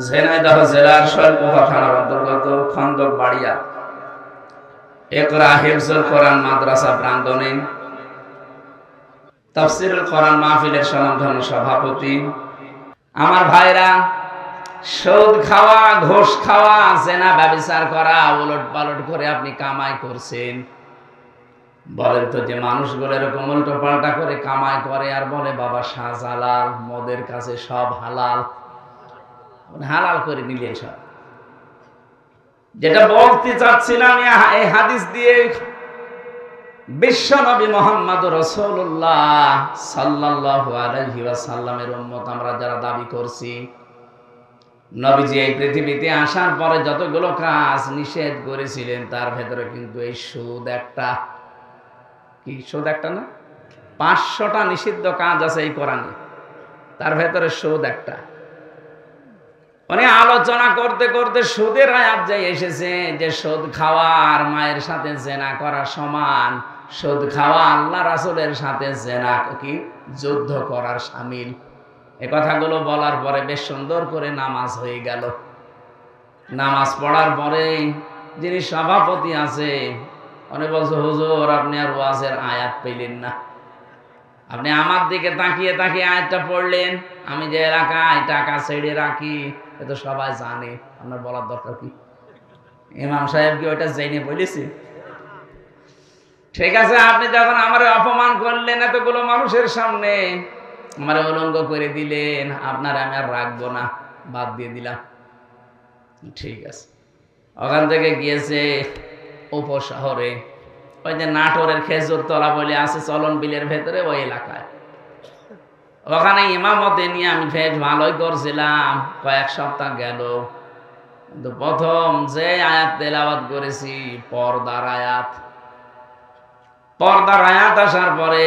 ঝিনাইদহ জেলার শৈলকুপা থানার অন্তর্গত খন্দক বাড়িয়া ইকরা হিফজুল কোরআন মাদ্রাসা প্রাঙ্গণে তাফসীরুল কোরআন মাহফিলের স্বনামধন্য সভাপতি, আমার ভাইরা, সুদ খাওয়া, ঘুষ খাওয়া, জেনা ব্যভিচার করা, উলট পালট করে আপনি কামাই করছেন। বলেন তো, যে মানুষগুলো এরকম উল্টো পাল্টা করে কামাই করে আর বলে বাবা শাহজালাল, মদের কাছে সব হালাল, হালাল করে নিলেন সব। যেটা বলতে চাচ্ছিলাম এই হাদিস দিয়ে, বিশ্ব নবী মুহাম্মদ রাসূলুল্লাহ সাল্লাল্লাহু আলাইহি ওয়াসাল্লামের উম্মত আমরা যারা দাবি করছি, নবীজি এই পৃথিবীতে আসার পরে যতগুলো কাজ নিষেধ করেছিলেন তার ভেতরে কিন্তু এই সুদ একটা। কি সুদ একটা না? 500টা নিষিদ্ধ কাজ আছে এই কোরআনে, তার ভেতরে সুদ একটা। মানে আলোচনা করতে করতে সুদের আয়াত যে এসেছে যে সুদ খাওয়া আর মায়ের সাথে জেনা করা সমান, সুদ খাওয়া আল্লাহ রাসূলের সাথে জেনা কি যুদ্ধ করার শামিল। এই কথাগুলো বলার পরে বেশ সুন্দর করে নামাজ হয়ে গেল। নামাজ পড়ার পরে যিনি সভাপতি আছে উনি বলছে, হুজুর আপনি আর ওয়াজের আয়াত পেলেন না, আপনি আমার দিকে তাকিয়ে তাকিয়ে আয়াতটা পড়লেন। আমি যে এলাকায় টাকা ছেড়ে রাখি এ তো সবাই জানে, আপনার বলার দরকার কি? ইমাম সাহেব কি ওইটা জেনে বলেছি? ঠিক আছে, আপনি যখন আমার অপমান করলেন এতগুলো মানুষের সামনে, আমার উলঙ্গ করে দিলেন, আপনার আমি আর রাখবো না, বাদ দিয়ে দিলাম। ঠিক আছে, ওখান থেকে গিয়েছে উপশহরে, ওই যে নাটোরের খেজুর তলা বলে আছে চলন বিলের ভেতরে, ওই এলাকায়। ওখানে ইমামতে নিয়ে আমি বেশ ভালোই করছিলাম, কয়েক সপ্তাহ গেল। কিন্তু প্রথম যে আয়াত তেলাওয়াত করেছি পর্দার আয়াত, পর্দার আয়াত আসার পরে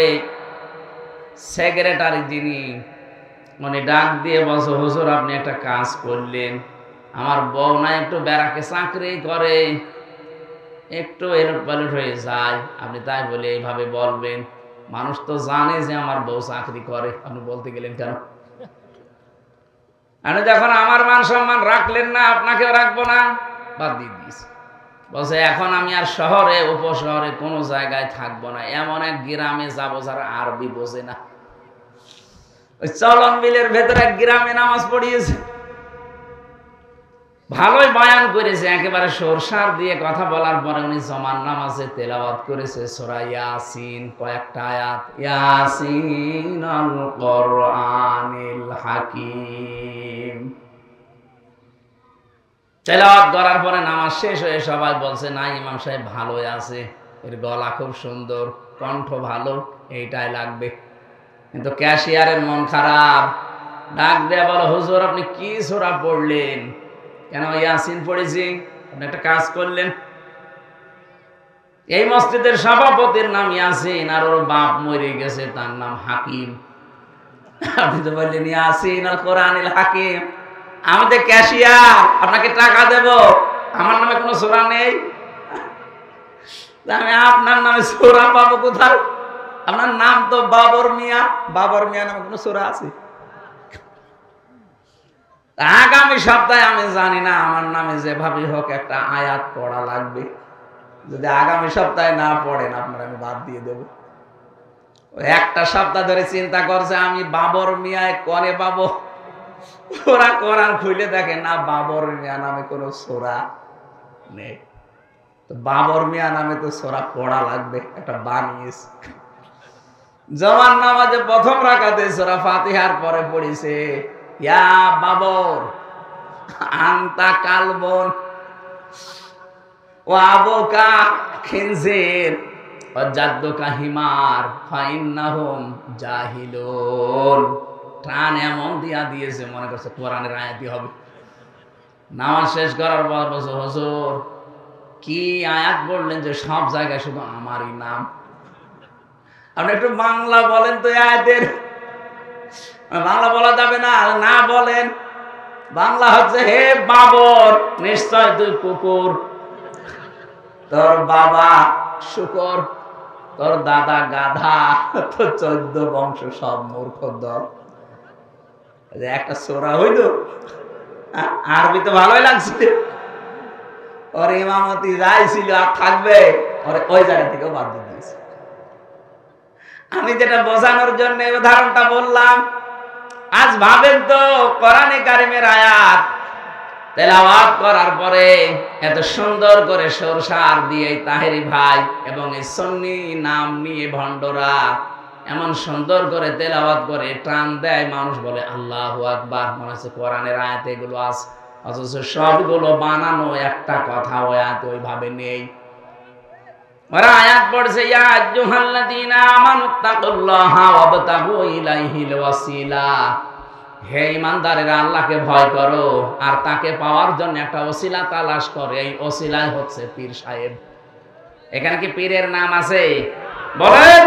সেক্রেটারি যিনি উনি ডাক দিয়ে বলছে, হুজুর আপনি একটা কাজ করলেন, আমার বউ না একটু ব্যারাকে চাকরি করে, একটু এলট পালট হয়ে যায়, আপনি তাই বলে এইভাবে বলবেন? মানুষ তো জানে যে আমার বউ চাকরি করে, আপনি বলতে গেলেন কেন? আপনি যখন আমার মান সম্মান রাখলেন না, আপনাকেও রাখবো না, বাদ দিয়ে দিস। বলছে এখন আমি আর শহরে উপশহরে কোনো জায়গায় থাকবো না, এমন এক গ্রামে যাবো যারা আরবি বোঝে না। ওই চলন বিলের ভেতরে এক গ্রামে নামাজ পড়িয়েছে, ভালোই বয়ান করেছে, একেবারে সরসার দিয়ে কথা বলার পরে উনি জমান নামাজে তেলাওয়াত করেছে সূরা ইয়াসিন, কয়েকটা আয়াত, ইয়াসিনাল কোরআনিল হাকিম। তেলাওয়াত করার পরে নামাজ শেষ হয়ে সবাই বলছে, না ইমাম সাহেব ভালোই আছে, এর গলা খুব সুন্দর, কণ্ঠ ভালো, এইটাই লাগবে। কিন্তু ক্যাশিয়ারের মন খারাপ, ডাক দেয়া বলো, হুজুর আপনি কি সূরা পড়লেন? কেন? ইয়াসিন পড়েছি। আপনি একটা কাজ করলেন, এই মসজিদের সভাপতির নাম ইয়াসিন আর ওর বাপ মরে গেছে, তার নাম হাকিম। আপনি তো বললেন ইয়াসিন আল কোরআনিল হাকিম, আমি তো ক্যাশিয়ার, আপনাকে টাকা দেব, আমার নামে কোনো সূরা নেই, আমি আপনার নামে সূরা পাবো কোথায়? আপনার নাম তো বাবর মিয়া, বাবর মিয়া নামে কোনো সূরা আছে? আগামী সপ্তাহে আমি জানি না, আমার নামে যেভাবে হোক একটা আয়াত পড়া লাগবে, যদি আগামী সপ্তাহে না পড়েন আপনার আমি বাদ দিয়ে দেব। একটা সপ্তাহ ধরে চিন্তা করছে আমি বাবর মিয়ায় করে পাবো, ওরা কোরআন খুলে দেখে না বাবর মিয়া নামে কোনো সূরা নেই। তো বাবর মিয়া নামে তো সূরা পড়া লাগবে, একটা বানিয়েছে। জমান নামাজে প্রথম রাকাতে সূরা ফাতিহার পরে পড়িছে, ইয়া বাবর আনতা কালবন ওয়া আবুকা খিনজির ওয়া জাদ্দুকা হিমার ফাইন্নাহুম জাহিলুন। টান এমন দিয়া দিয়েছে মনে করছে কোরআনের আয়াতই হবে। নামাজ শেষ করার পর বলছে, হুজুর কি আয়াত বললেন যে সব জায়গায় শুধু আমারই নাম? আপনি একটু বাংলা বলেন তো আয়াতের। বাংলা বলা যাবে না, না বলেন। বাংলা হচ্ছে, হে বাবর নিশ্চয় তুই কুকুর, তোর বাবা শুকর, তোর দাদা গাধা, তোর 14 বংশ সব মূর্খ দল। একটা সূরা হইল, আরবি তো ভালোই লাগছিল, ওর ইমামতি যাই ছিল আর থাকবে, ওরে ওই জায়গা থেকেও বাদ দিয়ে দিয়েছে। আমি যেটা বোঝানোর জন্য উদাহরণটা বললাম, আজ ভাবেন তো কোরআনে কারিমের আয়াত তেলাওয়াত করার পরে এত সুন্দর করে সরসার দিয়ে তাহেরি ভাই এবং এই সুন্নি নাম নিয়ে ভণ্ডরা এমন সুন্দর করে তেলাওয়াত করে টান দেয়, মানুষ বলে আল্লাহু আকবার, মনে হচ্ছে কোরআনের আয়াত এগুলো আছে, অথচ সবগুলো বানানো, একটা কথা ওই আয়াত ওইভাবে নেই। ওরা আয়াত পড়ছে ইয়া আইয়ুহাল্লাযীনা আমানুত্তাকুল্লাহা ওয়াবতাগু ইলাইহিল ওয়াসিলা, হে ঈমানদারেরা আল্লাহকে ভয় করো আর তাকে পাওয়ার জন্য একটা ওসিলা তালাশ করো, এই ওসিলাই হচ্ছে পীর সাহেব। এখানে কি পীরের নাম আছে বলেন?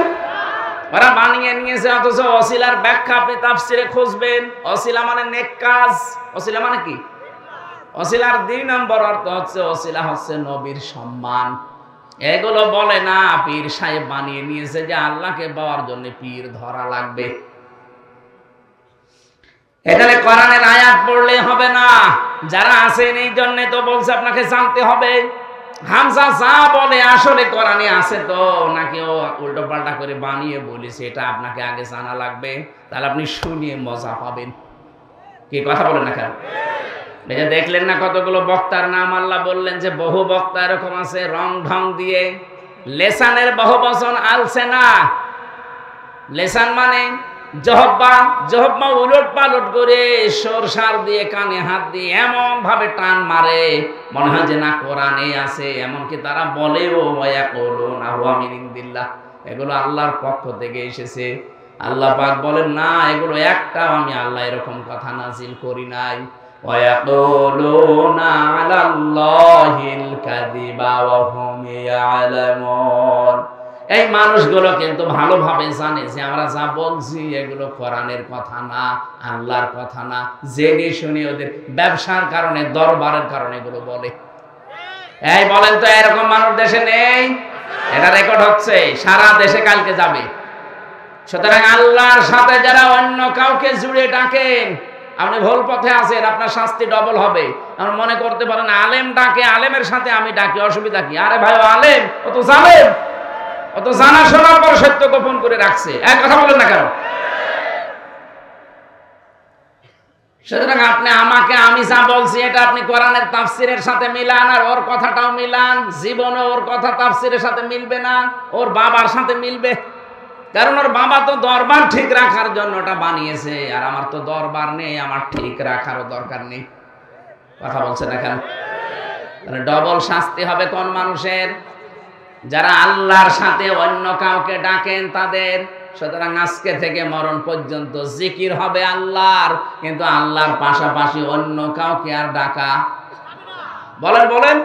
ওরা বানিয়ে নিয়েছে, অথচ ওসিলার ব্যাখ্যা আপনি তাফসিরে খুঁজবেন। ওসিলা মানে নেক কাজ। ওসিলা মানে কি? ওসিলার 2 নম্বর অর্থ হচ্ছে ওসিলা হচ্ছে নবীর সম্মান। এগুলো বলে না, পীর সাহেব বানিয়ে নিয়েছে যে আল্লাহকে পাওয়ার জন্য পীর ধরা লাগবে। এখানে কোরআনের আয়াত পড়লে হবে না, যারা আছেন এই জন্য তো বলছে আপনাকে জানতে হবে হামজা যা বলে আসলে কোরআনে আছে তো নাকি ও উল্টো পাল্টা করে বানিয়ে বলেছে, এটা আপনাকে আগে জানা লাগবে, তাহলে আপনি শুনিয়ে মজা পাবেন। কি কথা বলেন না কেন? দেখলেন না কতগুলো বক্তার নাম আল্লাহ বললেন যে বহু বক্তা এরকম আছে রং ঢং দিয়ে, লেসানের বহু বচন আলসেনা। লেসান মানে জহব্বা, জহব্বা উলট পালট করে সরসার দিয়ে কানে হাত দিয়ে এমন ভাবে টান মারে মনে হয় যে না কোরআনে আছে। এমনকি তারা বলেও ওয়ায়াকুলুনা হুয়া মিন ইনদিল্লাহ, এগুলো আল্লাহর পক্ষ থেকে এসেছে। আল্লাহ পাক বলেন না, এগুলো একটাও আমি আল্লাহ এরকম কথা নাজিল করি নাই। ওয়ায়াকুলুনা আলাল্লাহিল কাযিবা ওয়া হুম ইয়ালামুন, এই মানুষগুলো কিন্তু ভালোভাবে জানে যে আমরা যা বলছি এগুলো কোরআনের কথা না, আল্লাহর কথা না, জেনে শুনে ওদের ব্যবসার কারণে, দরবারের কারণে এগুলো বলে। এই বলেন তো এরকম মানুষ দেশে নেই? এটা রেকর্ড হচ্ছে, সারা দেশে কালকে যাবে। সুতরাং আল্লাহর সাথে যারা অন্য কাউকে জুড়ে ডাকেন, আপনি ভুল পথে আছেন, আপনার শাস্তি ডবল হবে। আপনি মনে করতে পারেন আলেম ডাকে, আলেমের সাথে আমি ডাকি, অসুবিধা কি? আরে ভাই আলেম, ও তো জালেম, ও তো জানা শোনার পর সত্য গোপন করে রাখছে। এক কথা বলেন না কেন? সুতরাং আপনি আমাকে আমি যা বলছি এটা আপনি কোরআনের তাফসিরের সাথে মিলান, আর ওর কথাটাও মিলান। জীবনে ওর কথা তাফসিরের সাথে মিলবে না, ওর বাবার সাথে মিলবে, কারণ ওর বাবা তো দরবার ঠিক রাখার জন্য ওটা বানিয়েছে, আর আমার তো দরবার নেই, আমার ঠিক রাখারও দরকার নেই। কথা বলছে না কেন? ডবল শাস্তি হবে কোন মানুষের? যারা আল্লাহর সাথে অন্য কাউকে ডাকেন তাদের। সুতরাং আজকে থেকে মরণ পর্যন্ত জিকির হবে আল্লাহর, কিন্তু আল্লাহর পাশাপাশি অন্য কাউকে আর ডাকা বলেন বলেন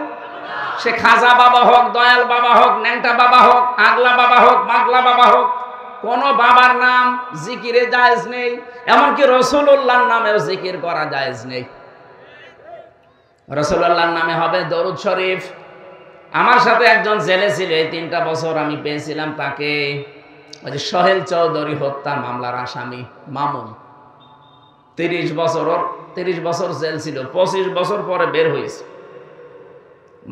সে খাজা বাবা হোক, দয়াল বাবা হোক, ন্যাংটা বাবা হোক, আগলা বাবা হোক, মাগলা বাবা হোক, কোন বাবার নাম জিকিরে জায়েজ নেই। এমনকি রাসূলুল্লাহর নামেও জিকির করা জায়েজ নেই। রাসূলুল্লাহর নামে হবে দরুদ শরীফ। আমার সাথে একজন জেলে ছিল, এই 3টা বছর আমি পেয়েছিলাম তাকে, ওই যে সোহেল চৌধুরী হত্যা মামলার আসামি মামুন। 30 বছর জেল ছিল, 25 বছর পরে বের হয়েছে।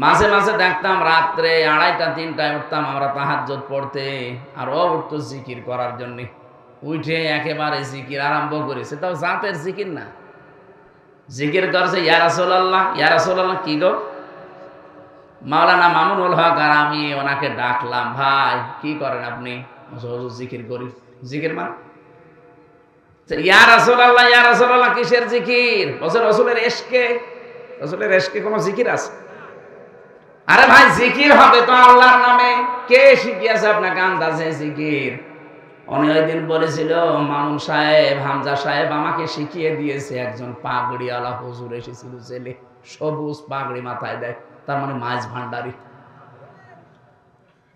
মাঝে মাঝে দেখতাম রাত্রে 2:30-3টায় উঠতাম আমরা তাহাজ্জুদ পড়তে, আর ও উঠতো জিকির করার জন্য। উঠে একেবারে জিকির আরম্ভ করেছে, তাও জাতের জিকির না, জিকির করছে ইয়া রাসূলুল্লাহ, ইয়া রাসূলুল্লাহ। কি গো? মাওলানা মামুনুল হক আর আমি ওনাকে ডাকলাম, ভাই কি করেন আপনি? জিকির করি। জিকির মানে ইয়া রাসূলুল্লাহ, ইয়া রাসূলুল্লাহ কিসের জিকির? বলছে রাসূলের ইশকে। রাসূলের ইশকে কোনো জিকির আছে? আরে ভাই জিকির হবে তো আল্লাহর নামে। কে শিখিয়েছে আপনাকে আন্দাজে জিকির? উনি ওই দিন বলেছিল মামুন সাহেব, হামজা সাহেব আমাকে শিখিয়ে দিয়েছে। একজন পাগড়িওয়ালা হুজুর এসেছিল জেলে, সবুজ পাগড়ি মাথায় দেয়, তার মানে মাছ ভান্ডারি।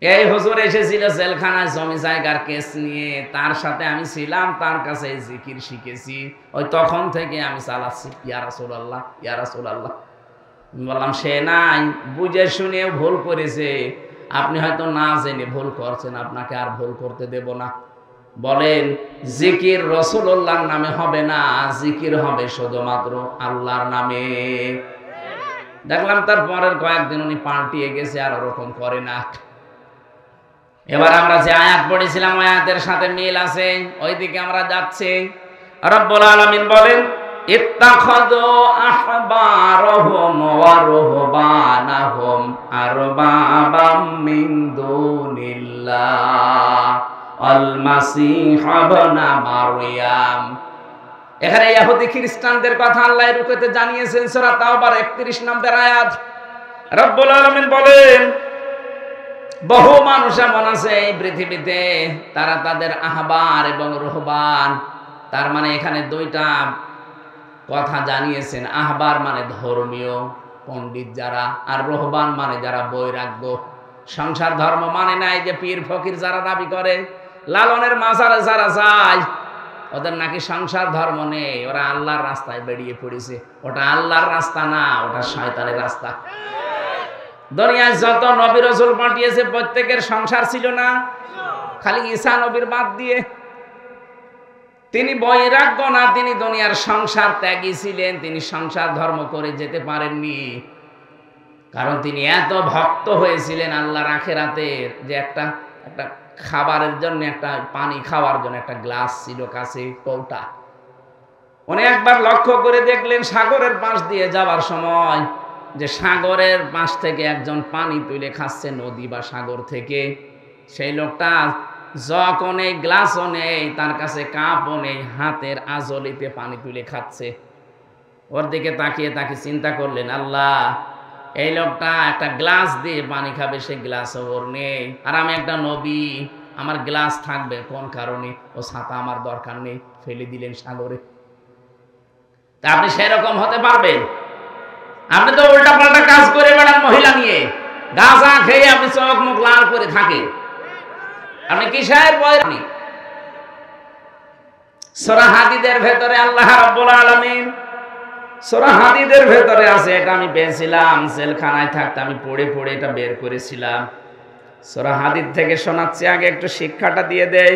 এই হুজুর এসেছিল জেলখানায় জমি জায়গার কেস নিয়ে, তার সাথে আমি ছিলাম, তার কাছে জিকির শিখেছি। ওই তখন থেকে আমি চালাচ্ছি ইয়া রাসূলুল্লাহ, ইয়া রাসূলুল্লাহ। বললাম সে নাই, বুঝে শুনে ভুল করেছে, আপনি হয়তো না জেনে ভুল করছেন, আপনাকে আর ভুল করতে দেব না। বলেন জিকির রাসূলুল্লাহর নামে হবে না, জিকির হবে শুধুমাত্র আল্লাহর নামে। দেখলাম তার পরের কয়েকদিন উনি পাল্টিয়ে গেছে, আর ওরকম করে না। এবার আমরা যে আয়াত পড়েছিলাম আয়াতের সাথে মিল আছে, ওইদিকে আমরা যাচ্ছি। রব্বুল আলামিন বলেন ইত্তাখাযু আহবারহুম ওয়া রুহবানাহুম আরবাবাম মিন দুনিল্লাহ আল মাসীহ ইবনে মারইয়াম। এখানে ইহুদি খ্রিস্টানদের কথা আল্লাহ রুকুতে জানিয়েছেন, সূরা তাওবার 31 নম্বর আয়াত। রব্বুল আলামিন বলেন বহু মানুষ এমন আছে এই পৃথিবীতে, তারা তাদের আহবার এবং রুহবান, তার মানে এখানে দুইটা কথা জানিয়েছেন। আহবার মানে ধর্মীয় পণ্ডিত যারা, আর রুহবান মানে যারা বৈরাগ্য, সংসার ধর্ম মানে নাই, যে পীর ফকির যারা দাবি করে, লালনের মাজারে যারা যায়, ওদের নাকি সংসার ধর্ম নেই, ওরা আল্লাহর রাস্তায় বেরিয়ে পড়েছে। ওটা আল্লাহর রাস্তা না, ওটা শয়তানের রাস্তা। দুনিয়ায় যত নবী রাসূল পাঠিয়েছে প্রত্যেকের সংসার ছিল না, খালি ঈসা নবীর বাদ দিয়ে। তিনি বৈরাগ্য না, তিনি দুনিয়ার সংসার ত্যাগী ছিলেন, তিনি সংসার ধর্ম করে যেতে পারেননি, কারণ তিনি এত ভক্ত হয়েছিলেন আল্লাহর আখিরাতের, যে একটা খাবারের জন্য, একটা পানি খাওয়ার জন্য একটা গ্লাস ছিল কাছে, কৌটা। উনি একবার লক্ষ্য করে দেখলেন সাগরের পাশ দিয়ে যাওয়ার সময়, যে সাগরের পাশ থেকে একজন পানি তুলে খাচ্ছে, নদী বা সাগর থেকে। সেই লোকটা জগও নেই, গ্লাসও নেই, তার কাছে কাপও নেই, হাতের আজলিতে পানি তুলে খাচ্ছে। ওর দিকে তাকিয়ে তাকে চিন্তা করলেন, আল্লাহ, এই লোকটা একটা গ্লাস দিয়ে পানি খাবে, সেই গ্লাসও ওর নেই, আর আমি একটা নবী, আমার গ্লাস থাকবে কোন কারণে? ও ছাতা আমার দরকার নেই, ফেলে দিলেন সাগরে। তা আপনি সেরকম হতে পারবেন? আপনি তো উল্টা পাল্টা কাজ করে বেড়ান, মহিলা নিয়ে গাঁজা খেয়ে আপনি চোখ মুখ লাল করে থাকে, আপনি কিসের ভয়? সূরা হাদীদের ভেতরে আল্লাহ রাব্বুল আলামিন, সূরা হাদীদের ভেতরে আছে, এটা আমি পেয়েছিলাম জেলখানায় থাকতে, আমি পড়ে পড়ে এটা বের করেছিলাম। সূরা হাদীদ থেকে শোনাচ্ছি, আগে একটু শিক্ষাটা দিয়ে দেই।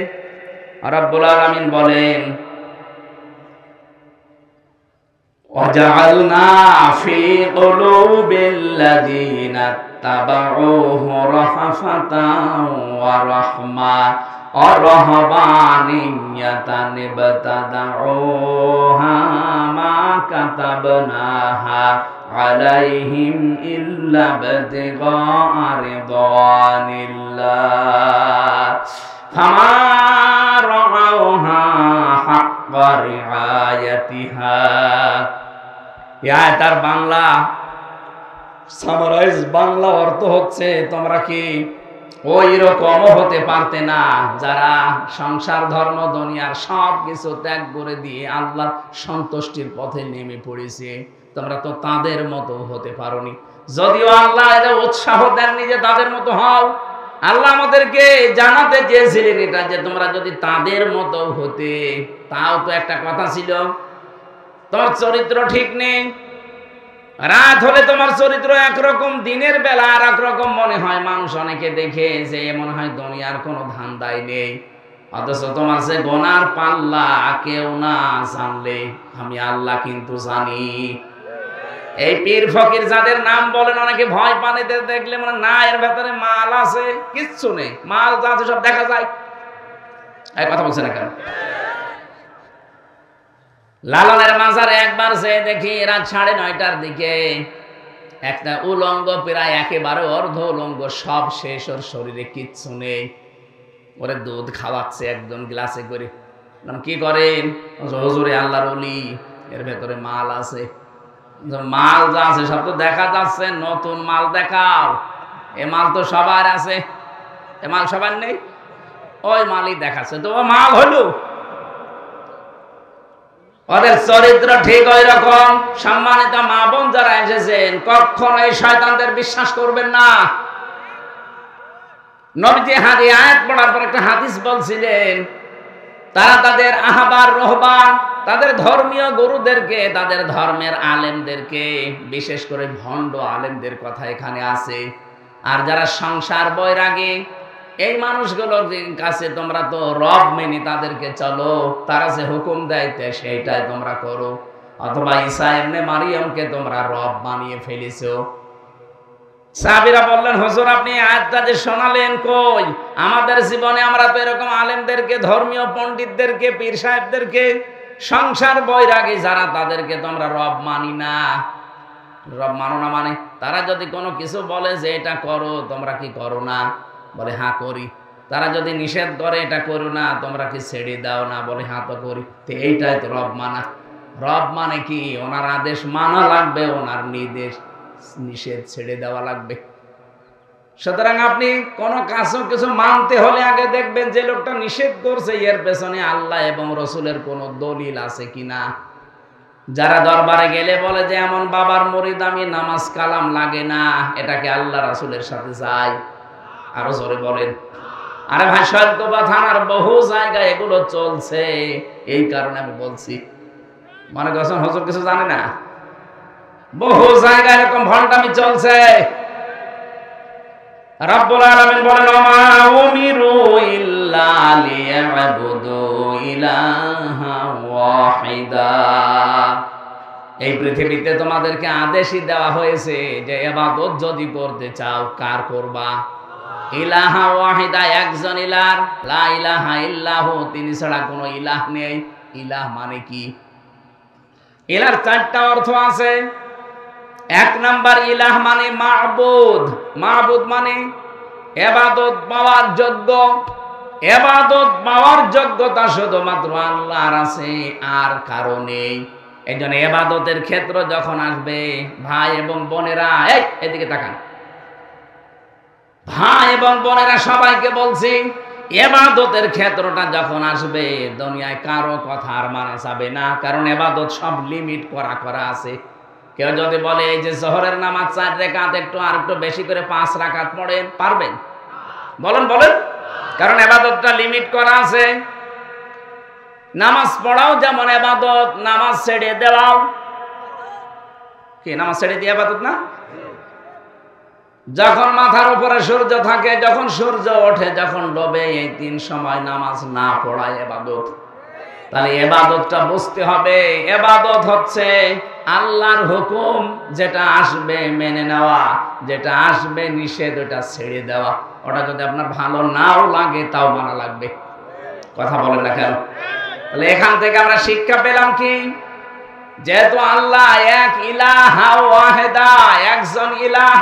রাব্বুল আলামিন বলেন وَجَعَلْنَا فِي قُلُوبِ الَّذِينَ اتَّبَعُوهُ رَأْفَةً وَرَحْمَةً وَرَهْبَانِيَّةً ابْتَدَعُوهَا مَا كَتَبْنَاهَا عَلَيْهِمْ إِلَّا ابْتِغَاءَ رِضْوَانِ اللَّهِ فَمَا رَعَوْهَا حَقَّ رِعَايَتِهَا। তার বাংলা সামারাইজ, বাংলা অর্থ হচ্ছে, তোমরা কি ওই রকমও হতে পারতে না যারা সংসার ধর্ম দুনিয়ার সব কিছু ত্যাগ করে দিয়ে আল্লাহর সন্তুষ্টির পথে নেমে পড়েছে? তোমরা তো তাদের মতো হতে পারোনি। যদিও আল্লাহ এটা উৎসাহ দেননি যে তাদের মতো হও, আল্লাহ আমাদেরকে জানাতে চেয়েছিলেন এটা, যে তোমরা যদি তাদের মতো হতে, তাও তো একটা কথা ছিল, তোমার চরিত্র ঠিক নেই, রাত হলে তোমার চরিত্র একরকম, দিনের বেলা আর একরকম মনে হয়। মানুষ অনেকে দেখে যে মনে হয় দুনিয়ার কোনো ধান্দাই নেই, অথচ তোমার যে গোনার পাল্লা কেউ না জানলে আমি আল্লাহ কিন্তু জানি। এই পীর ফকির যাদের নাম বলেন, অনেকে ভয় পান এদের দেখলে, মানে না এর ভেতরে মাল আছে, কিচ্ছু নেই, মাল যা আছে সব দেখা যায়। এই কথা বলছে না কেন? লালনের মাজারে একবার যে দেখি রাত 9:30টার দিকে একটা উলঙ্গ, প্রায় একেবারে অর্ধ উলঙ্গ, সব শেষ, ওর শরীরে কিচ্ছু নেই, ওরে দুধ খাওয়াচ্ছে একজন গ্লাসে করে। কি করেন? হুজুরে আল্লাহর ওলি, এর ভেতরে মাল আছে। মাল যা আছে সব তো দেখা যাচ্ছে, নতুন মাল দেখাও। এ মাল তো সবার আছে, এ মাল সবার নেই, ওই মালই দেখাচ্ছে, তো ও মাল হলো। ওদের চরিত্র ঠিক ওই রকম। সম্মানিত মা বোন যারা এসেছেন, কখনো এই শয়তানদের বিশ্বাস করবেন না। নবীজি আয়াত পড়ার পর একটা হাদিস বলছিলেন, তারা তাদের আহবার রহবান, তাদের ধর্মীয় গুরুদেরকে, তাদের ধর্মের আলেমদেরকে, বিশেষ করে ভণ্ড আলেমদের কথা এখানে আছে, আর যারা সংসার বৈরাগী, এই মানুষগুলোর কাছে তোমরা তো রব মেনে তাদেরকে চলো, তারা যে হুকুম দেয় সেইটাই তোমরা করো, অথবা ঈসা ইবনে মারিয়ামকে তোমরা রব বানিয়ে ফেলেছো। সাহাবীরা বললেন, হুজুর আপনি আয়াতটা যে শোনালেন, কই আমাদের জীবনে আমরা তো এরকম আলেমদেরকে, ধর্মীয় পণ্ডিতদেরকে, পীর সাহেবদেরকে, সংসার বৈরাগী যারা, তাদেরকে তোমরা রব মানি না। রব মানো না মানে তারা যদি কোনো কিছু বলে যে এটা করো, তোমরা কি করো না? বলে হ্যাঁ করি। তারা যদি নিষেধ করে এটা করো না, তোমরা কি ছেড়ে দাও না? বলে হ্যাঁ তো করি। তো এইটাই তো রব মানা। রব মানে কি? ওনার আদেশ মানা লাগবে, ওনার নির্দেশ নিষেধ ছেড়ে দেওয়া লাগবে। সুতরাং আপনি কোনো কিছু মানতে হলে আগে দেখবেন যে লোকটা নিষেধ করছে এর পেছনে আল্লাহ এবং রসুলের কোনো দলিল আছে কিনা। যারা দরবারে গেলে বলে যে এমন বাবার মুরিদ আমি, নামাজ কালাম লাগে না, এটাকে আল্লাহ রাসূলের সাথে যায়? আরো জোরে বলেন। আরে ভাই, শৈলকুপা থানার বহু জায়গায় এগুলো চলছে। এই কারণে আমি বলছি, মনে করছেন হুজুর কিছু জানে না? বহু জায়গায় এরকম ভণ্ডামি চলছে। রব্বুল আলামিন বলেন, ওমা উমিরু ইল্লা লিয়াবুদু ইলাহা ওয়াহিদা। এই পৃথিবীতে তোমাদেরকে আদেশই দেওয়া হয়েছে যে ইবাদত যদি করতে চাও, কার করবা? ইলাহা ওয়াহিদা, একজন ইলাহ, লা ইলাহা ইল্লাহু, তিনি ছাড়া কোনো ইলাহ নেই। ইলাহ মানে কি? ইলাহর চারটা অর্থ আছে। এক নাম্বার, ইলাহ মানে মাবুদ। মাবুদ মানে ইবাদত পাওয়ার যোগ্য। ইবাদত পাওয়ার যোগ্যতা শুধুমাত্র আল্লাহর আছে, আর কারো নেই। এইজন্য ইবাদতের ক্ষেত্র যখন আসবে, ভাই এবং বোনেরা, এদিকে তাকান, ভাই এবং বোনেরা সবাইকে বলছি, ইবাদতের ক্ষেত্রটা যখন আসবে, দুনিয়ায় কারো কথা আর মানা যাবে না। কারণ ইবাদত সব লিমিট করা আছে। কেউ যদি বলে এই যে জোহরের নামাজ 4 রাকাত, একটু আর একটু বেশি করে 5 রাকাত পড়েন, পারবেন? বলেন বলেন। কারণ ইবাদতটা লিমিট করা আছে। নামাজ পড়াও যেমন ইবাদত, নামাজ ছেড়ে দেওয়াও কি? নামাজ ছেড়ে দিয়ে ইবাদত না? যখন মাথার উপরে সূর্য থাকে, যখন সূর্য ওঠে, যখন ডোবে, এই 3 সময় নামাজ না পড়ায় ইবাদত। তাহলে ইবাদতটা বুঝতে হবে। ইবাদত হচ্ছে আল্লাহর হুকুম যেটা আসবে মেনে নেওয়া, যেটা আসবে নিষেধ ওটা ছেড়ে দেওয়া। ওটা যদি আপনার ভালো নাও লাগে তাও মানা লাগবে। কথা বলেন না কেন? তাহলে এখান থেকে আমরা শিক্ষা পেলাম কি? যেহেতু আল্লাহ এক, ইলাহা ওয়াহিদা, একজন ইলাহ।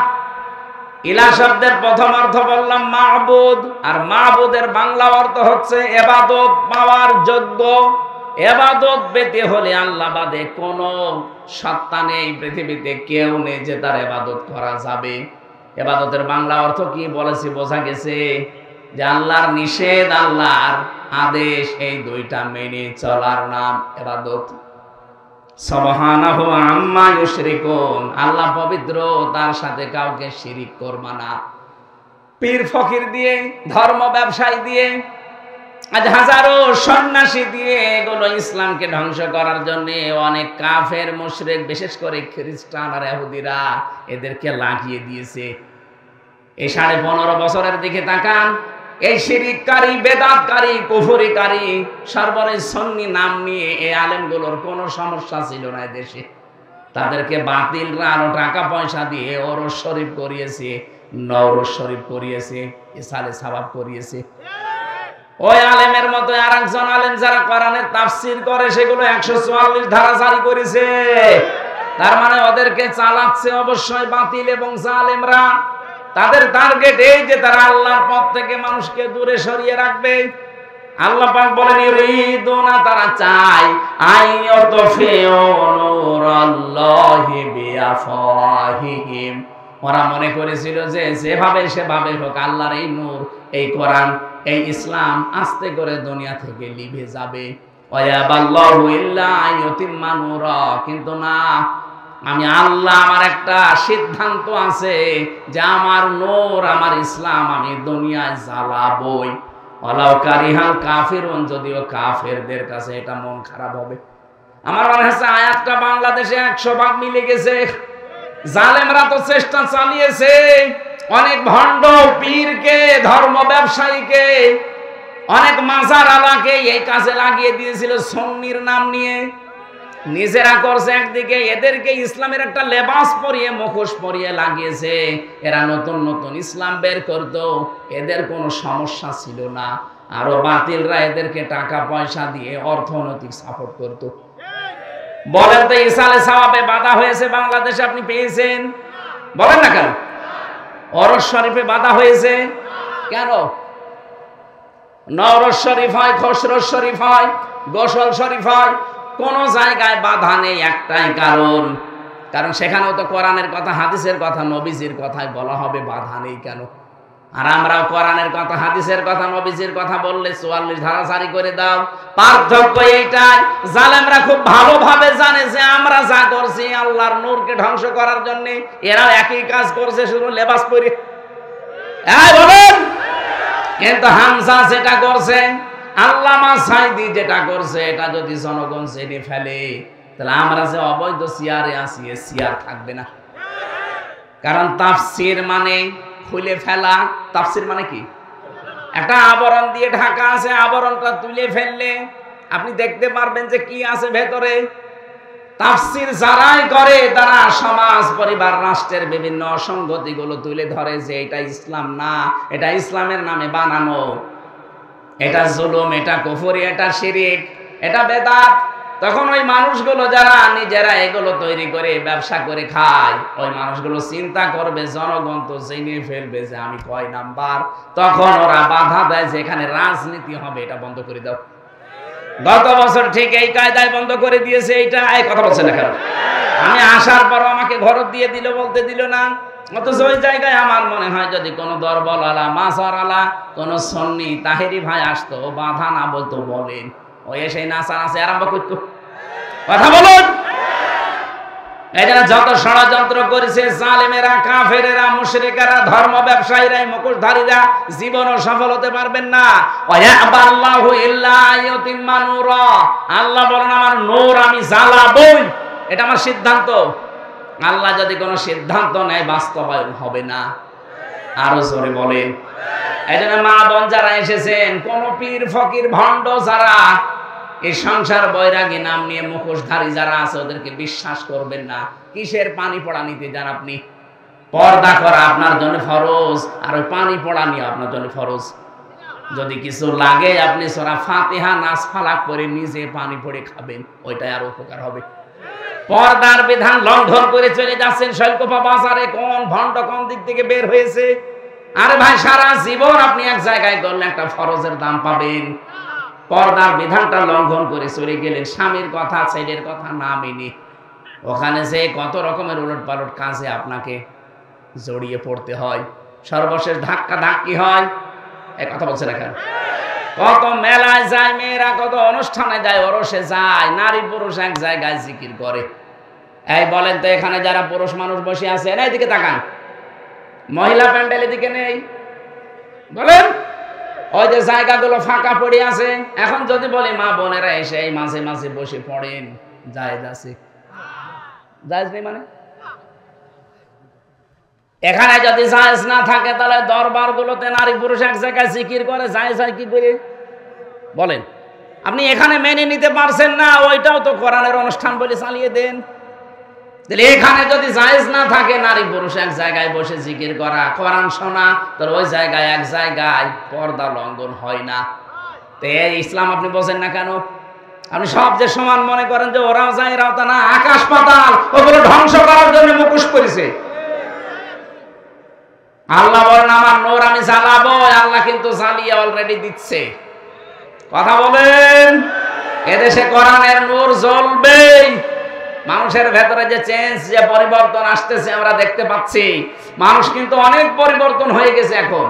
ইলাহ শব্দের প্রথম অর্থ বললাম মাবুদ, আর মাবুদের বাংলা অর্থ হচ্ছে ইবাদত পাওয়ার যোগ্য। ইবাদত পেতে হলে আল্লাহ বাদে কোনো সত্তা নেই, পৃথিবীতে কেউ নেই যে তার ইবাদত করা যাবে। ইবাদতের বাংলা অর্থ কি বলেছি বোঝা গেছে? যে আল্লাহর নিষেধ, আল্লাহর আদেশ, এই দুইটা মেনে চলার নাম ইবাদত। সুবহানাহু আম্মা ইউশরিকুন, আল্লাহ পবিত্র, তার সাথে কাউকে শিরিক করবা না। পীর ফকির দিয়ে, ধর্ম ব্যবসায়ী দিয়ে, আজ হাজারো সন্ন্যাসী দিয়ে এগুলো ইসলামকে ধ্বংস করার জন্য অনেক কাফের মুশরিক, বিশেষ করে খ্রিস্টান আর ইহুদিরা এদেরকে লাগিয়ে দিয়েছে। এই 15.5 বছরের দিকে তাকান, এই শিরিককারী, বেদাতকারী, কুফরিকারী, সর্বনেই সুন্নি নাম নিয়ে এই আলেমগুলোর কোনো সমস্যা ছিল না দেশে। তাদেরকে বাতিলরা আরো টাকা পয়সা দিয়ে ওরস শরীফ করিয়েছে, নওরোজ শরীফ করিয়েছে, ইসালে সাবাব করিয়েছে। ওই আলেমের মতো আর একজন আলেম যারা কোরআনের তাফসীর করে, সেগুলো 144 ধারা জারি করেছে। তার মানে ওদেরকে চালাচ্ছে অবশ্যই বাতিল এবং জালেমরা। তাদের টার্গেট এই যে তারা আল্লাহর পথ থেকে মানুষকে দূরে সরিয়ে রাখবে। আল্লাহ পাক বলেন, ইউরিদুনা, তারা চায়, আইয়াতফিউ নূরাল্লাহি বিআফওয়াহিহিম, ওরা মনে করেছিল যে যেভাবে সেভাবে হোক আল্লাহর এই নূর, এই কোরআন, এই ইসলাম আস্তে করে দুনিয়া থেকে লিভে যাবে। ওয়ায়াবাল্লাহু ইল্লা আইয়ুতিম্মা নূরা, কিন্তু না, আমি আল্লাহ, আমার একটা সিদ্ধান্ত আছে যে আমার নূর, আমার ইসলাম আমি দুনিয়ায় জ্বালাবই। ওয়ালাউ কারিহাল কাফিরুন, যদিও কাফেরদের কাছে এটা মন খারাপ হবে। আমার মনে হচ্ছে আয়াতটা বাংলাদেশে 100 ভাগ মিলে গেছে। জালেমরা তো চেষ্টা চালিয়েছে, অনেক ভণ্ড পীরকে, ধর্ম ব্যবসায়ীকে, অনেক মাজার আলাকে এই কাজে লাগিয়ে দিয়েছিল সুন্নির নাম নিয়ে। নিজেরা করছে একদিকে, এদেরকে ইসলামের একটা লেবাস পরিয়ে, মুখোশ পরিয়ে লাগিয়েছে। এরা নতুন নতুন ইসলাম বের করতো, এদের কোনো সমস্যা ছিল না। আরো বাতিলরা এদেরকে টাকা পয়সা দিয়ে অর্থনৈতিক সাপোর্ট করতো। বলেন তো ইসালে সাওয়াবে বাধা হয়েছে বাংলাদেশে আপনি পেয়েছেন? বলেন না কেন? অরস শরীফে বাধা হয়েছে কেন? নওরোজ শরীফ হয়, খসরোজ শরীফ হয়, গোসল শরীফ হয়, কোন জায়গায় বাধা নেই। একটাই কারণ, কারণ সেখানেও তো কোরআনের কথা, হাদিসের কথা, নবীজির কথাই বলা হবে, বাধা নেই কেন? আর আমরাও কোরআনের কথা, হাদিসের কথা, নবীজির কথা বললে 44 ধারা জারি করে দাও। পার্থক্য এইটাই, জালেমরা খুব ভালোভাবে জানে যে আমরা যা করছি আল্লাহর নূরকে ধ্বংস করার জন্য, এরাও একই কাজ করছে, শুধু লেবাস পরে। এই বলেন, কিন্তু হামজা যেটা করছে, আল্লামা সাইদি যেটা করছে, এটা যদি জনগণ জেনে ফেলে, তাহলে আমরা যে অবৈধ সিয়ারে আছি, এ সিয়ার থাকবে না। কারণ তাফসির মানে খুলে ফেলা। তাফসির মানে কি? একটা আবরণ দিয়ে ঢাকা আছে, আবরণটা তুলে ফেললে আপনি দেখতে পারবেন যে কি আছে ভেতরে। তাফসির যারাই করে তারা সমাজ, পরিবার, রাষ্ট্রের বিভিন্ন অসঙ্গতিগুলো তুলে ধরে যে এটা ইসলাম না, এটা ইসলামের নামে বানানো, এটা জুলুম, এটা কুফরি, এটা শিরিক, এটা বেদাত। তখন ওই মানুষগুলো যারা নিজেরা এগুলো তৈরি করে ব্যবসা করে খায়, ওই মানুষগুলো চিন্তা করবে জনগণ তো জেনে ফেলবে যে আমি কয় নাম্বার। তখন ওরা বাধা দেয় যে এখানে রাজনীতি হবে, এটা বন্ধ করে দাও। গত বছর ঠিক এই কায়দায় বন্ধ করে দিয়েছে। এইটা এই কথা বলছে না কেন? আমি আসার পর আমাকে ঘর দিয়ে দিল, বলতে দিল না। অথচ ওই জায়গায় আমার মনে হয় যদি কোনো দরবল আলা, মাসার আলা, কোনো সুন্নি তাহেরি ভাই আসতো, বাধা না বলতো, বলেন ওই এসে নাচানাচি আরম্ভ করতো। কথা বলুন। এই জন্য যত ষড়যন্ত্র করেছে জালেমেরা, কাফেরেরা, মুশরিকেরা, ধর্ম ব্যবসায়ীরা, মুখোশধারীরা জীবনও সফল হতে পারবেন না। ওয়ায়াবাল্লাহু ইল্লা আইয়ুতিম্মা নূরা, আল্লাহ বলেন আমার নূর আমি জ্বালাবই, এটা আমার সিদ্ধান্ত। আল্লাহ যদি কোনো সিদ্ধান্ত নেয় বাস্তবায়ন হবে না। আরো জোরে বলেন। এই জন্য মা বোন যারা এসেছেন, কোন পীর ফকির ভণ্ড যারা এই সংসার বৈরাগী নাম নিয়ে মুখোশধারী যারা আছে, ওদেরকে বিশ্বাস করবেন না। কিসের পানি পড়া নিতে যান আপনি? পর্দা করা আপনার জন্য ফরজ, আর ওই পানি পড়া নিয়ে আপনার জন্য ফরজ। যদি কিছু লাগে আপনি সূরা ফাতিহা নাস ফালাক করে নিজে পানি পড়ে খাবেন, ওইটাই আর উপকার হবে। পর্দার বিধান লঙ্ঘন করে চলে যাচ্ছেন শৈলকুপা বাজারে। কোন ভণ্ড কোন দিক থেকে বের হয়েছে? আরে ভাই, সারা জীবন আপনি এক জায়গায় করলে একটা ফরজের দাম পাবেন। পর্দার বিধানটা লঙ্ঘন করে চলে গেলেন, স্বামীর কথা, ছেলের কথা না মেনে। ওখানে যে কত রকমের উলট পালট কাজে আপনাকে জড়িয়ে পড়তে হয়, সর্বশেষ ধাক্কা ধাক্কি হয়। এই কথা বলছে না কেন? কত মেলায় যায় মেয়েরা, কত অনুষ্ঠানে যায়, ওরসে যায়, নারী পুরুষ এক জায়গায় জিকির করে। এই বলেন তো, এখানে যারা পুরুষ মানুষ বসে আছে, এদিকে তাকান, মহিলা প্যান্ডেল এদিকে নেই। বলেন, ওই যে জায়গাগুলো ফাঁকা পড়ে আছে, এখন যদি বলি মা বোনেরা এসে এই মাঝে মাঝে বসে পড়েন, জায়েজ আছে? জায়েজ নেই মানে? এখানে যদি জায়েজ না থাকে, তাহলে দরবার গুলোতে নারী পুরুষ এক জায়গায় জিকির করে, জায়েজ হয় কি করে? বলেন। আপনি এখানে মেনে নিতে পারছেন না, ওইটাও তো কোরআনের অনুষ্ঠান বলে চালিয়ে দেন। তাহলে এখানে যদি জায়েজ না থাকে, নারী পুরুষ এক জায়গায় বসে জিকির করা, কোরআন শোনা, তাহলে ওই জায়গায় এক জায়গায় পর্দা লঙ্ঘন হয় না। তো এই ইসলাম আপনি বোঝেন না কেন? আপনি সব যে সমান মনে করেন যে ওরাও যায়, এরাও তা না। আকাশ পাতাল ওগুলো ধ্বংস করার জন্য মুখোশ করেছে। আল্লাহ বলেন আমার নূর আমি জ্বালাবো, আল্লাহ কিন্তু জ্বালিয়ে অলরেডি দিচ্ছে। কথা বলেন। এদেশে কোরআনের নূর জ্বলবেই। মানুষের ভেতরে যে চেঞ্জ, যে পরিবর্তন আসতেছে আমরা দেখতে পাচ্ছি। মানুষ কিন্তু অনেক পরিবর্তন হয়ে গেছে। এখন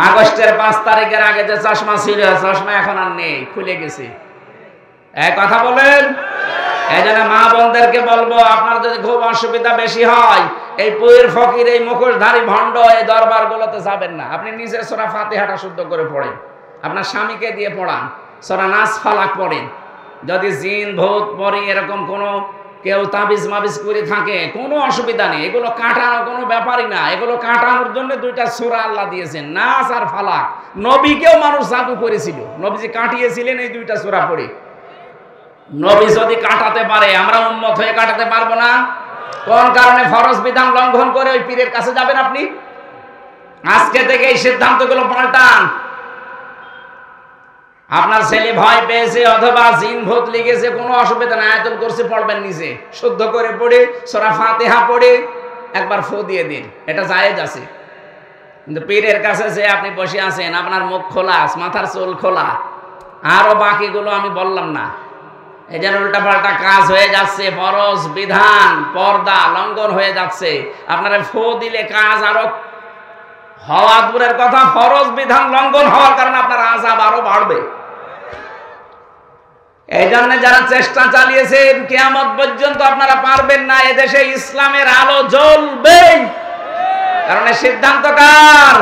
আগস্টের 5 তারিখের আগে যে চশমা ছিল, চশমা এখন আর নেই, খুলে গেছে। এক কথা বলেন। এই জন্য মা বোনদেরকে বলবো, আপনার যদি খুব অসুবিধা বেশি হয়, এই পীর ফকির, এই মুখোশধারী ভণ্ড এই দরবার গুলোতে যাবেন না। আপনি নিজে সূরা ফাতিহাটা শুদ্ধ করে পড়েন, আপনার স্বামীকে দিয়ে পড়ান, সূরা নাস ফালাক পড়েন। যদি জিন ভূত পরি এরকম কোনো কেউ তাবিজ মাবিজ করে থাকে, কোনো অসুবিধা নেই, এগুলো কাটানো কোনো ব্যাপারই না। এগুলো কাটানোর জন্য দুইটা সূরা আল্লাহ দিয়েছেন, নাস আর ফালাক। নবীকেও মানুষ জাদু করেছিল, নবীজি কাটিয়েছিলেন এই দুইটা সূরা পড়ে। নবী যদি কাটাতে পারে, আমরা উম্মত হয়ে কাটাতে পারবো না? কোন কারণে ফরজ বিধান লঙ্ঘন করে ওই পীরের কাছে যাবেন আপনি? আজকে থেকে এই সিদ্ধান্তগুলো পাল্টান। আপনার ছেলে ভয় পেয়েছে অথবা জিন ভূত লিখেছে, কোনো অসুবিধা নাই, আয়াতুল কুরসি পড়বেন নিজে, শুদ্ধ করে পড়ে সূরা ফাতিহা পড়ে একবার ফু দিয়ে দিন, এটা জায়েজ আছে। কিন্তু পীরের কাছে যে আপনি বসে আছেন, আপনার মুখ খোলা, মাথার চুল খোলা, আরো বাকিগুলো আমি বললাম না, এই যেন উল্টাপাল্টা কাজ হয়ে যাচ্ছে, ফরজ বিধান পর্দা লঙ্ঘন হয়ে যাচ্ছে। আপনারা ফু দিলে কাজ আরো হওয়া দূরের কথা, ফরজ বিধান লঙ্ঘন হওয়ার কারণে আপনার আযাব আরো বাড়বে। এই জন্য যারা চেষ্টা চালিয়েছেন, কিয়ামত পর্যন্ত আপনারা পারবেন না। এদেশে ইসলামের আলো জ্বলবে, কারণ এই সিদ্ধান্ত কার?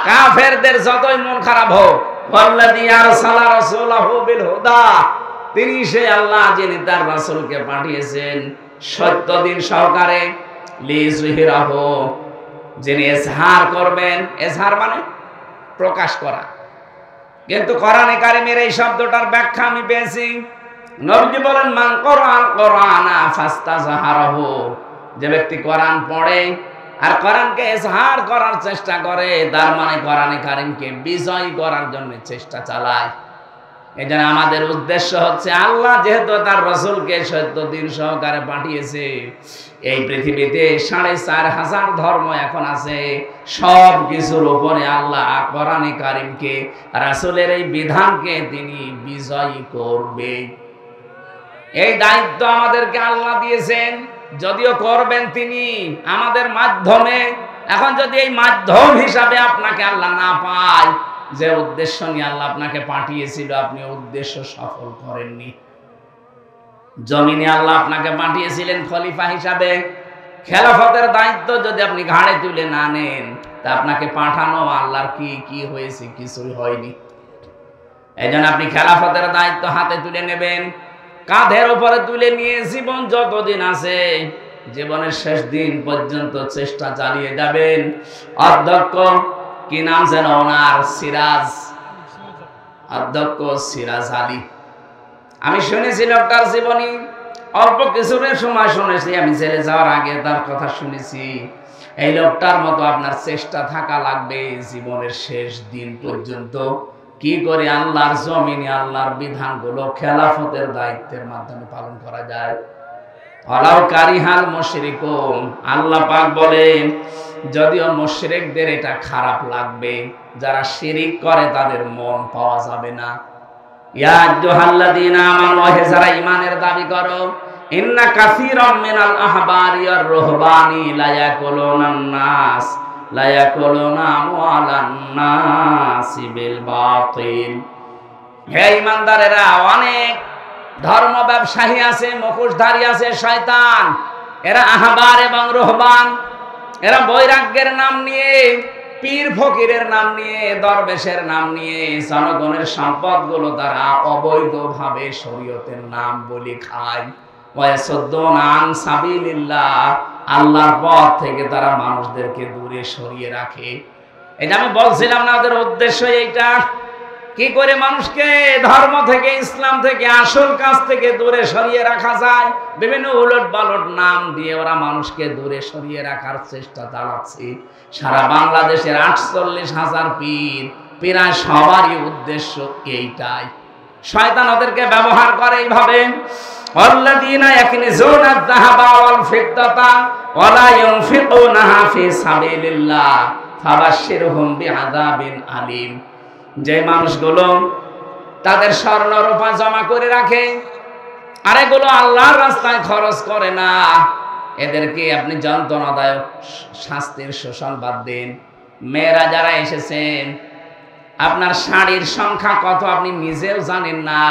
কাফেরদের যতই মন খারাপ হোক, ওয়াল্লাযী আরসালা রাসূলাহু বিল হুদা, তিনি সে আল্লাহ যিনি তার রাসূলকে পাঠিয়েছেন সত্য দিন সহকারে, লিযুহিরাহু, যিনি ইজহার করবেন। ইজহার মানে প্রকাশ করা। কিন্তু কোরআনে কারিমের এই শব্দটার ব্যাখ্যা আমি পেয়েছি, নবীজি বলেন মান কোরআন কোরআনা ফাস্তাজহারাহু, যে ব্যক্তি কোরআন পড়ে আর কোরআনকে ইজহার করার চেষ্টা করে, তার মানে কোরআনে কারিমকে বিজয় করার জন্য চেষ্টা চালায়। এজন্য আমাদের উদ্দেশ্য হচ্ছে, আল্লাহ যেহেতু তার রাসূলকে সত্য দিন সহকারে পাঠিয়েছে, এই পৃথিবীতে ৪৫০০ ধর্ম এখন আছে, সব কিছুর উপরে আল্লাহ কোরআনে কারিমকে, রাসূলের এই বিধানকে তিনি বিজয়ী করবে। এই দায়িত্ব আমাদেরকে আল্লাহ দিয়েছেন, যদিও করবেন তিনি আমাদের মাধ্যমে। এখন যদি এই মাধ্যম হিসাবে আপনাকে আল্লাহ না পায়, যে উদ্দেশ্য নিয়ে আল্লাহ আপনাকে পাঠিয়েছিল, আপনি উদ্দেশ্য সফল করেননি। জমিনে আল্লাহ আপনাকে পাঠিয়েছিলেন খলিফা হিসাবে, খেলাফতের দায়িত্ব যদি আপনি ঘাড়ে তুলে না নেন, তা আপনাকে পাঠানো আল্লাহর কি হয়েছে? কিছুই হয়নি। এই জন্য আপনি খেলাফতের দায়িত্ব হাতে তুলে নেবেন, কাঁধের উপরে তুলে নিয়ে জীবন যতদিন আছে, জীবনের শেষ দিন পর্যন্ত চেষ্টা চালিয়ে যাবেন। অধ্যক্ষ কি নাম যেন ওনার? সিরাজ, অধ্যক্ষ সিরাজ আলী। আমি শুনেছি লোকটার জীবনী, অল্প কিছুদিন সময় শুনেছি, আমি জেলে যাওয়ার আগে তার কথা শুনেছি। এই লোকটার মতো আপনার চেষ্টা থাকা লাগবে জীবনের শেষ দিন পর্যন্ত, কি করে আল্লাহর জমিনে আল্লাহর বিধানগুলো খেলাফতের দায়িত্বের মাধ্যমে পালন করা যায়। ওয়ালাউ কারিহাল মুশরিকুন, আল্লাহ পাক বলেন যদিও মুশরিকদের এটা খারাপ লাগবে, যারা শিরিক করে তাদের মন পাওয়া যাবে না। ইয়া আইয়ুহাল্লাযীনা আমানু, হে যারা ঈমানের দাবি করো, ইন্না কাসীরাম মিনাল আহবারি ওয়ার রুহবানি লা ইয়াকুলুনান নাস লা ইয়াকুলুনা আমওয়ালান নাসি বিল বাতিল। হে ঈমানদারেরা, অনেক ধর্ম ব্যবসায়ী আছে, মুখোশধারী আছে শয়তান, এরা আহবার এবং রুহবান, এরা বৈরাগ্যের নাম নিয়ে, পীর ফকিরের নাম নিয়ে, দরবেশের নাম নিয়ে জনগণের সম্পদগুলো তারা অবৈধভাবে শরীয়তের নাম বলে খায়। ওয়ায়াসুদ্দুনা আন সাবিলিল্লাহ, আল্লাহর পথ থেকে তারা মানুষদেরকে দূরে সরিয়ে রাখে। এটা আমি বলছিলাম না, ওদের উদ্দেশ্য এইটা, কি করে মানুষকে ধর্ম থেকে, ইসলাম থেকে, আসল কাজ থেকে দূরে সরিয়ে রাখা যায়। বিভিন্ন উলট পালট নাম দিয়ে ওরা মানুষকে দূরে সরিয়ে রাখার চেষ্টা চালাচ্ছে। সারা বাংলাদেশের ৪৮,০০০ পীর, প্রায় সবারই উদ্দেশ্য এইটাই। শয়তান ওদেরকে ব্যবহার করে এইভাবে, আল্লাযীনা ইয়াকনিজুনা আয-যাহাবা ওয়াল ফিদ্দাতা ওয়া লা ইউনফিকুনাহা ফি সাবিলিল্লাহ ফাবাশশিরহুম বিআযাবিন আলীম। যে মানুষগুলো তাদের স্বর্ণ রূপা জমা করে রাখে আর এগুলো আল্লাহর রাস্তায় খরচ করে না, এদেরকে আপনি যন্ত্রণাদায়ক শাস্তির সুসংবাদ দিন। মেয়েরা যারা এসেছেন, আপনার শাড়ির সংখ্যা কত আপনি নিজেও জানেন না।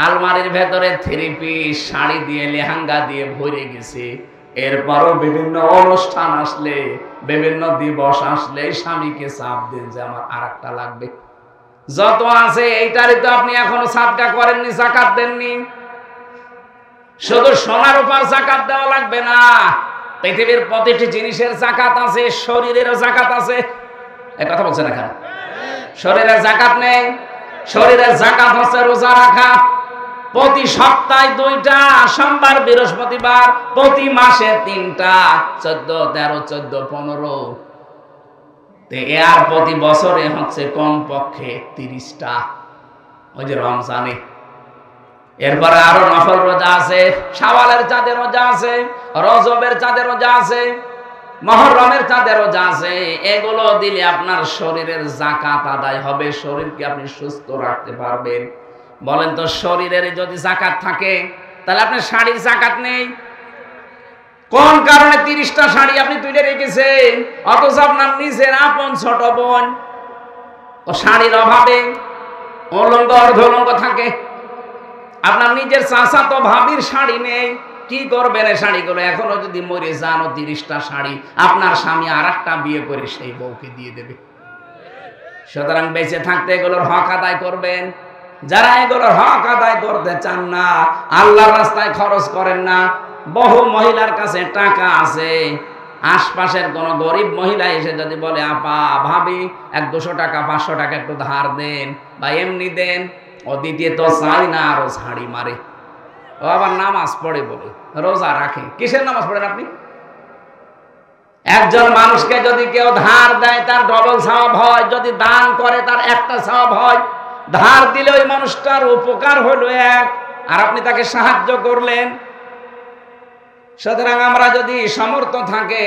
আলমারির ভেতরে 3 পিস শাড়ি দিয়ে, লেহেঙ্গা দিয়ে ভরে গেছে। এরপরও বিভিন্ন অনুষ্ঠান আসলে, বিভিন্ন দিবস আসলে স্বামীকে চাপ দেন যে আমার আরেকটা লাগবে। যত আছে এইটারই তো আপনি এখনো সাদকা করেননি, যাকাত দেননি। শুধু সোনার উপর যাকাত দেওয়া লাগবে না, পৃথিবীর প্রতিটি জিনিসের যাকাত আছে, শরীরেরও যাকাত আছে। এই কথা বলছেন এখানে? শরীরের যাকাত নেই। শরীরের যাকাত হচ্ছে রোজা রাখা, প্রতি সপ্তাহে 2টা, সোমবার বৃহস্পতিবার, প্রতি মাসে 3টা, 14, 13, 14, 15, আর প্রতি বছরে হচ্ছে কমপক্ষে 30টা, ওই যে রমজানে। এরপরে আরো নফল রোজা আছে, শাওয়ালের চাঁদের রোজা আছে, রজবের চাঁদের রোজা আছে, মুহররমের চাঁদের রোজা আছে। এগুলো দিলে আপনার শরীরের যাকাত আদায় হবে, শরীরকে আপনি সুস্থ রাখতে পারবেন। বলেন তো, শরীরের যদি যাকাত থাকে তাহলে আপনার শাড়ির যাকাত নেই। কোন কারণে 30টা শাড়ি আপনি তুলে রেখেছেন, অথচ আপনার নিজের আপন ছোট বোন ও শাড়ির অভাবে উলঙ্গ অর্ধউলঙ্গ থাকে। আপনার নিজের চাচাতো ভাবির শাড়ি নেই, কি করবেন এই শাড়িগুলো? এখনো যদি মরে যান, 30টা শাড়ি আপনার স্বামী আরেকটা বিয়ে করে সেই বউকে দিয়ে দেবে। সুতরাং বেঁচে থাকতে এগুলোর হক আদায় করবেন। যারা এগুলোর হক আদায় করতে চান না, আল্লাহর রাস্তায় খরচ করেন না। বহু মহিলার কাছে টাকা আছে, আশপাশের কোন গরিব মহিলা এসে যদি বলে, আপা ভাবি 100-200 টাকা 500 টাকা একটু ধার দেন বা এমনি দেন, ও দ্বিতীয় তো চাই না, আরো ঝাড়ি মারে। ও আবার নামাজ পড়ে বলে, রোজা রাখে। কিসের নামাজ পড়েন আপনি? একজন মানুষকে যদি কেউ ধার দেয় তার ডবল সওয়াব হয়, যদি দান করে তার একটা সওয়াব হয়। ধার দিলে ওই মানুষটার উপকার হলো এক, আর আপনি তাকে সাহায্য করলেন। সুতরাং আমরা যদি সামর্থ্য থাকে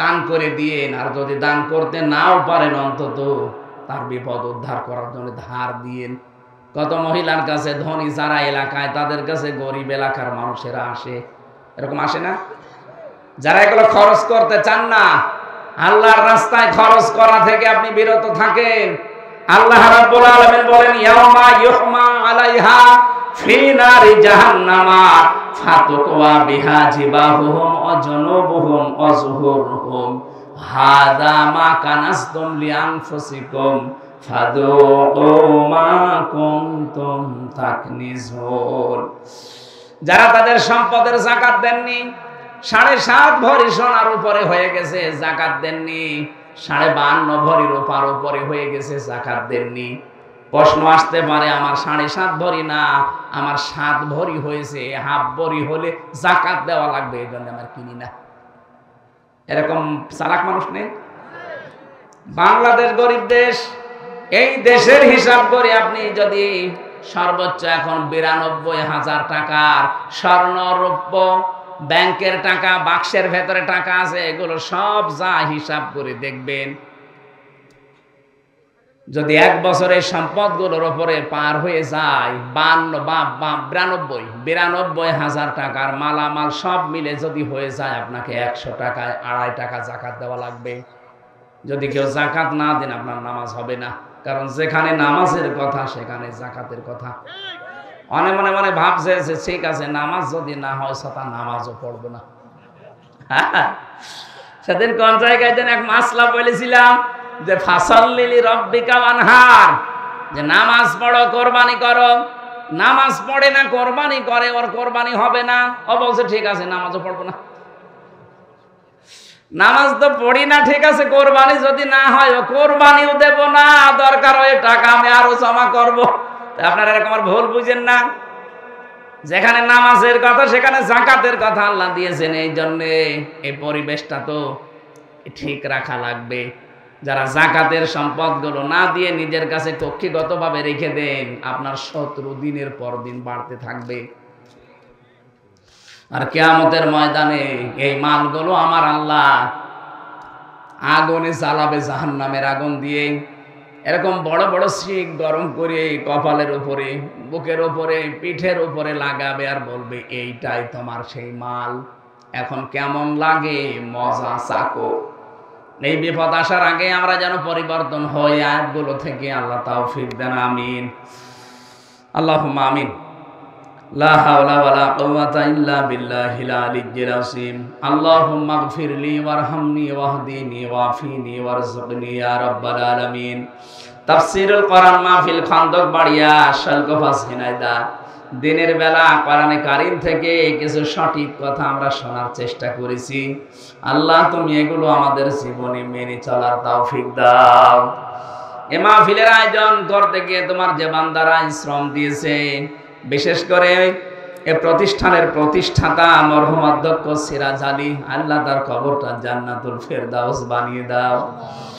দান করে দিয়েন, আর যদি দান করতে নাও পারেন অন্তত তার বিপদ উদ্ধার করার জন্য ধার দিয়েন। কত মহিলার কাছে ধনী যারা এলাকায়, তাদের কাছে গরিব এলাকার মানুষেরা আসে, এরকম আসে না? যারা এগুলো খরচ করতে চান না, আল্লাহর রাস্তায় খরচ করা থেকে আপনি বিরত থাকেন। আল্লাহ রাব্বুল আলামিন বলেন, ইয়াউমা ইউহমা আলাইহা ফি নারি জাহান্নামা ফাতুকওয়া বিহা জিবাহুহুম ওয়া জুনুবুহুম ওয়া যুহুরুহুম হাযা মা কানাসতুম লিআনফুসিকুম ফাদুকু মা কুনতুম তাকনিজুন। যারা তাদের সম্পদের যাকাত দেননি, 7.5 ভরি সোনার উপরে হয়ে গেছে, যাকাত দেননি, 52 ভরি রূপার উপরে হয়ে গেছে, যাকাত দেননি। প্রশ্ন আসতে পারে, আমার 7.5 ভরি না, আমার 7 ভরি হয়েছে, হাফ ভরি হলে যাকাত দেওয়া লাগবে, এই জন্য আমার কিনি না। এরকম চালাক মানুষ নেই? বাংলাদেশ গরিব দেশ, এই দেশের হিসাব করে আপনি যদি সর্বোচ্চ এখন 92,000 টাকার স্বর্ণ রৌপ্য, ব্যাংকের টাকা, বাক্সের ভেতরে টাকা আছে, এগুলো সব যা হিসাব করে দেখবেন, যদি 1 বছরের সম্পদগুলোর উপরে পার হয়ে যায় 92,000 টাকার মালামাল সব মিলে যদি হয়ে যায়, আপনাকে 100 টাকায় 2.5 টাকা যাকাত দেওয়া লাগবে। যদি কেউ যাকাত না দেন, আপনার নামাজ হবে না। কারণ যেখানে নামাজের কথা সেখানে যাকাতের কথা। অনেক মনে মনে ভাবছে যে ঠিক আছে, নামাজ যদি না হয় তা নামাজও পড়বো না। সেদিন কোন জায়গায় যেন এক মাসলা বলেছিলাম যে ফাসাল্লি রাব্বিকা ওয়ানহার, যে নামাজ পড়ো, কোরবানি করো। নামাজ পড়ে না, কোরবানি করে, ওর কোরবানি হবে না। ও বলছে ঠিক আছে, নামাজও পড়বো না। নামাজ তো পড়ি না, ঠিক আছে, কোরবানি যদি না হয় ও কোরবানিও দেব না, দরকার হয় টাকা আমি আরো জমা করব। আপনারা এরকম আর ভুল বুঝেন না। যেখানে নামাজের কথা সেখানে যাকাতের কথা আল্লাহ দিয়েছেন, এই জন্যে এই পরিবেশটা তো ঠিক রাখা লাগবে। যারা যাকাতের সম্পদগুলো না দিয়ে নিজের কাছে কক্ষিগতভাবে রেখে দেন, আপনার শত্রু দিনের পর দিন বাড়তে থাকবে। আর কিয়ামতের ময়দানে এই মালগুলো আমার আল্লাহ আগুনে জ্বালাবে, জাহান্নামের আগুন দিয়ে। এরকম বড় বড় শিক গরম করে কপালের উপরে, বুকের উপরে, পিঠের উপরে লাগাবে আর বলবে, এইটাই তোমার সেই মাল, এখন কেমন লাগে, মজা চাকো। এই বিপদ আসার আগে আমরা যেন পরিবর্তন হই আয়াতগুলো থেকে। আল্লাহ তাওফিক দেন, আমিন, আল্লাহুম্মা আমিন। লা হাওলা ওয়ালা কুওয়াতা ইল্লা বিল্লাহিল আলিয়্যিল আযীম। আল্লাহুম্মা ইগফিরলি ওয়ারহামনি ওয়াহদিনি ওয়াফিনি ওয়ারযুকনি ইয়া রাব্বাল আলামিন। তাফসীরুল কোরআন মাহফিল খন্দক বাড়িয়া শালকোফা ঝিনাইদহ দিনের বেলা কোরআনে কারীম থেকে কিছু সঠিক কথা আমরা শোনার চেষ্টা করেছি। আল্লাহ তুমি এগুলো আমাদের জীবনে মেনে চলার তৌফিক দাও। এ মাহফিলের আয়োজন করতে গিয়ে তোমার যে বান্দারা শ্রম দিয়েছে, বিশেষ করে এ প্রতিষ্ঠানের প্রতিষ্ঠাতা মরহুম অধ্যক্ষ সিরাজ আলী, আল্লাহ তার কবরটা জান্নাতুল ফেরদাউস বানিয়ে দাও।